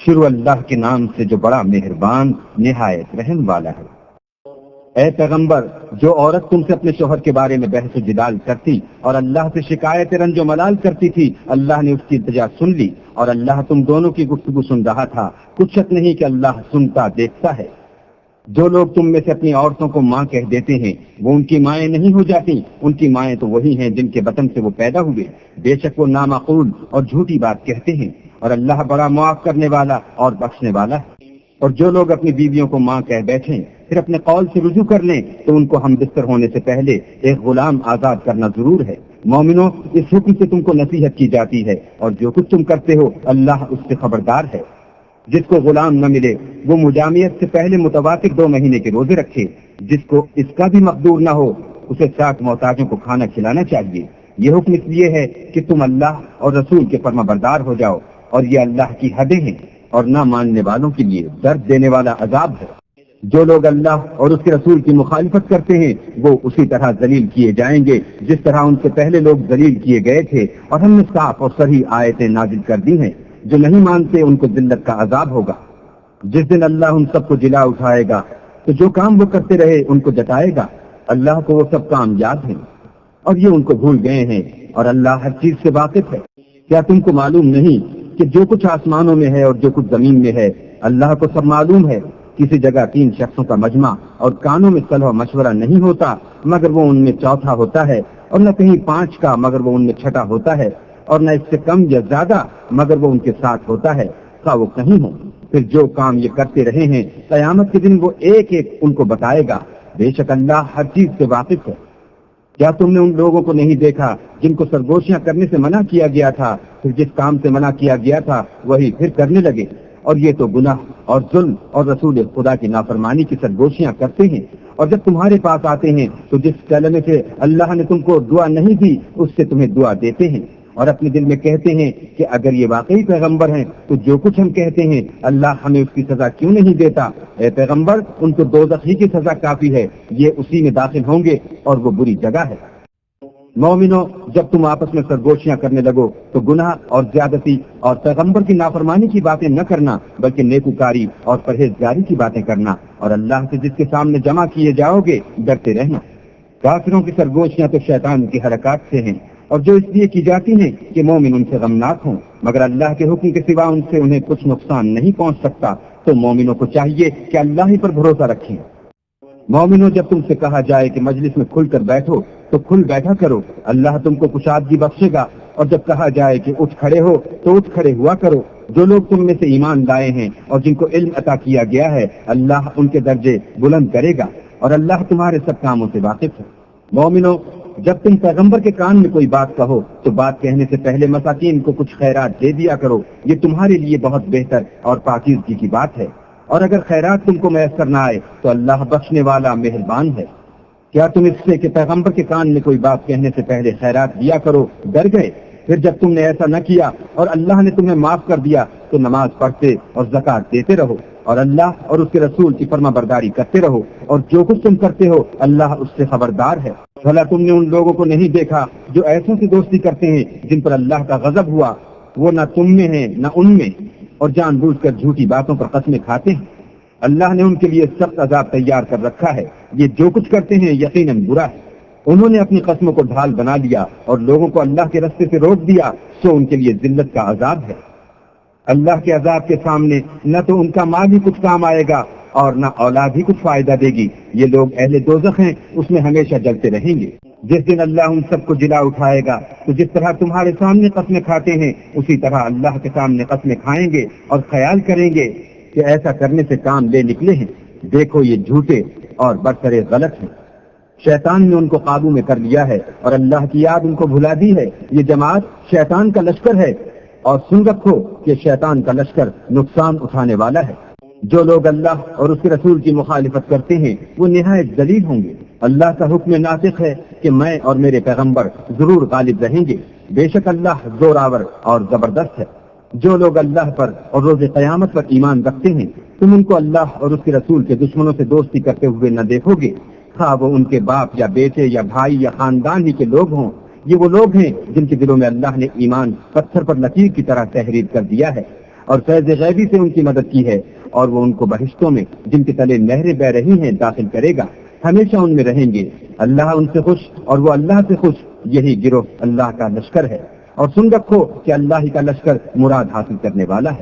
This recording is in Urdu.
شروع اللہ کے نام سے جو بڑا مہربان نہایت رحم والا ہے۔ اے پیغمبر، جو عورت تم سے اپنے شوہر کے بارے میں بحث و جدال کرتی اور اللہ سے شکایت رنج و ملال کرتی تھی، اللہ نے اس کی التجا سن لی اور اللہ تم دونوں کی گفتگو سن رہا تھا۔ کچھ شک نہیں کہ اللہ سنتا دیکھتا ہے۔ جو لوگ تم میں سے اپنی عورتوں کو ماں کہہ دیتے ہیں وہ ان کی مائیں نہیں ہو جاتی، ان کی مائیں تو وہی ہیں جن کے بطن سے وہ پیدا ہوئے۔ بے شک وہ نامعقول اور جھوٹی بات کہتے ہیں، اور اللہ بڑا معاف کرنے والا اور بخشنے والا ہے۔ اور جو لوگ اپنی بیویوں کو ماں کہہ بیٹھیں پھر اپنے قول سے رجوع کر لیں تو ان کو ہم بستر ہونے سے پہلے ایک غلام آزاد کرنا ضرور ہے۔ مومنوں، اس حکم سے تم کو نصیحت کی جاتی ہے، اور جو کچھ تم کرتے ہو اللہ اس سے خبردار ہے۔ جس کو غلام نہ ملے وہ مجامعت سے پہلے متواتر 2 مہینے کے روزے رکھے۔ جس کو اس کا بھی مقدور نہ ہو اسے 60 محتاجوں کو کھانا کھلانا چاہیے۔ یہ حکم اس لیے ہے کہ تم اللہ اور رسول کے فرما بردار ہو جاؤ، اور یہ اللہ کی حدیں ہیں اور نہ ماننے والوں کے لیے درد دینے والا عذاب ہے۔ جو لوگ اللہ اور اس کے رسول کی مخالفت کرتے ہیں وہ اسی طرح ذلیل کیے جائیں گے جس طرح ان سے پہلے لوگ ذلیل کیے گئے تھے، اور ہم نے صاف اور صریح آیتیں نازل کر دی ہیں۔ جو نہیں مانتے ان کو ذلت کا عذاب ہوگا۔ جس دن اللہ ان سب کو جلا اٹھائے گا تو جو کام وہ کرتے رہے ان کو جتائے گا۔ اللہ کو وہ سب کام یاد ہیں اور یہ ان کو بھول گئے ہیں، اور اللہ ہر چیز سے واقف ہے۔ کیا تم کو معلوم نہیں کہ جو کچھ آسمانوں میں ہے اور جو کچھ زمین میں ہے اللہ کو سب معلوم ہے؟ کسی جگہ 3 شخصوں کا مجمع اور کانوں میں صلح و مشورہ نہیں ہوتا مگر وہ ان میں چوتھا ہوتا ہے، اور نہ کہیں 5 کا مگر وہ ان میں چھٹا ہوتا ہے، اور نہ اس سے کم یا زیادہ مگر وہ ان کے ساتھ ہوتا ہے، خواہ وہ کہیں ہوں۔ پھر جو کام یہ کرتے رہے ہیں قیامت کے دن وہ ایک ایک ان کو بتائے گا۔ بے شک اللہ ہر چیز سے واقف ہے۔ کیا تم نے ان لوگوں کو نہیں دیکھا جن کو سرگوشیاں کرنے سے منع کیا گیا تھا، پھر جس کام سے منع کیا گیا تھا وہی پھر کرنے لگے؟ اور یہ تو گناہ اور ظلم اور رسول خدا کی نافرمانی کی سرگوشیاں کرتے ہیں۔ اور جب تمہارے پاس آتے ہیں تو جس کلمے سے اللہ نے تم کو دعا نہیں دی اس سے تمہیں دعا دیتے ہیں، اور اپنے دل میں کہتے ہیں کہ اگر یہ واقعی پیغمبر ہیں تو جو کچھ ہم کہتے ہیں اللہ ہمیں اس کی سزا کیوں نہیں دیتا؟ اے پیغمبر، ان کو دوزخ ہی کی سزا کافی ہے، یہ اسی میں داخل ہوں گے اور وہ بری جگہ ہے۔ مومنو، جب تم آپس میں سرگوشیاں کرنے لگو تو گناہ اور زیادتی اور پیغمبر کی نافرمانی کی باتیں نہ کرنا بلکہ نیکوکاری اور پرہیزگاری کی باتیں کرنا، اور اللہ سے جس کے سامنے جمع کیے جاؤ گے ڈرتے رہنا۔ کافروں کی سرگوشیاں تو شیطان کی حرکات سے ہیں، اور جو اس لیے کی جاتی ہیں کہ مومن ان سے غمناک ہوں، مگر اللہ کے حکم کے سوا ان سے انہیں کچھ نقصان نہیں پہنچ سکتا۔ تو مومنوں کو چاہیے کہ اللہ ہی پر بھروسہ رکھیں۔ مومنوں، جب تم سے کہا جائے کہ مجلس میں کھل کر بیٹھو تو کھل بیٹھا کرو، اللہ تم کو کشادگی بخشے گا، اور جب کہا جائے کہ اٹھ کھڑے ہو تو اٹھ کھڑے ہوا کرو۔ جو لوگ تم میں سے ایمان لائے ہیں اور جن کو علم عطا کیا گیا ہے اللہ ان کے درجے بلند کرے گا، اور اللہ تمہارے سب کاموں سے واقف ہے۔ مومنوں، جب تم پیغمبر کے کان میں کوئی بات کہو تو بات کہنے سے پہلے مساکین کو کچھ خیرات دے دیا کرو، یہ تمہارے لیے بہت بہتر اور پاکیزگی کی بات ہے۔ اور اگر خیرات تم کو میسر نہ آئے تو اللہ بخشنے والا مہربان ہے۔ کیا تم اس سے کہ پیغمبر کے کان میں کوئی بات کہنے سے پہلے خیرات دیا کرو ڈر گئے؟ پھر جب تم نے ایسا نہ کیا اور اللہ نے تمہیں معاف کر دیا تو نماز پڑھتے اور زکات دیتے رہو، اور اللہ اور اس کے رسول کی فرما برداری کرتے رہو، اور جو کچھ تم کرتے ہو اللہ اس سے خبردار ہے۔ بھلا تم نے ان لوگوں کو نہیں دیکھا جو ایسوں سے دوستی کرتے ہیں جن پر اللہ کا غضب ہوا؟ وہ نہ تم میں ہیں نہ ان میں، اور جان بوجھ کر جھوٹی باتوں پر قسمیں کھاتے ہیں۔ اللہ نے ان کے لیے سخت عذاب تیار کر رکھا ہے، یہ جو کچھ کرتے ہیں یقیناً برا ہے۔ انہوں نے اپنی قسموں کو ڈھال بنا لیا اور لوگوں کو اللہ کے راستے سے روک دیا، سو ان کے لیے ذلت کا عذاب ہے۔ اللہ کے عذاب کے سامنے نہ تو ان کا مال ہی کچھ کام آئے گا اور نہ اولاد ہی کچھ فائدہ دے گی۔ یہ لوگ اہل دوزخ ہیں، اس میں ہمیشہ جلتے رہیں گے۔ جس دن اللہ ان سب کو جلا اٹھائے گا تو جس طرح تمہارے سامنے قسمیں کھاتے ہیں اسی طرح اللہ کے سامنے قسمیں کھائیں گے اور خیال کریں گے کہ ایسا کرنے سے کام لے نکلے ہیں۔ دیکھو یہ جھوٹے اور برسرے غلط ہیں۔ شیطان نے ان کو قابو میں کر لیا ہے اور اللہ کی یاد ان کو بھلا دی ہے۔ یہ جماعت شیطان کا لشکر ہے، اور سن رکھو کہ شیطان کا لشکر نقصان اٹھانے والا ہے۔ جو لوگ اللہ اور اس کے رسول کی مخالفت کرتے ہیں وہ نہایت ذلیل ہوں گے۔ اللہ کا حکم ناطق ہے کہ میں اور میرے پیغمبر ضرور غالب رہیں گے، بے شک اللہ زوراور اور زبردست ہے۔ جو لوگ اللہ پر اور روز قیامت پر ایمان رکھتے ہیں تم ان کو اللہ اور اس کے رسول کے دشمنوں سے دوستی کرتے ہوئے نہ دیکھو گے، خواہ وہ ان کے باپ یا بیٹے یا بھائی یا خاندان ہی کے لوگ ہوں۔ یہ وہ لوگ ہیں جن کے دلوں میں اللہ نے ایمان پتھر پر لکیر کی طرح تحریر کر دیا ہے۔ اور فیض غیبی سے ان کی مدد کی ہے، اور وہ ان کو بہشتوں میں جن کے تلے نہریں بہ رہی ہیں داخل کرے گا، ہمیشہ ان میں رہیں گے۔ اللہ ان سے خوش اور وہ اللہ سے خوش، یہی گروہ اللہ کا لشکر ہے۔ اور سن رکھو کہ اللہ ہی کا لشکر مراد حاصل کرنے والا ہے۔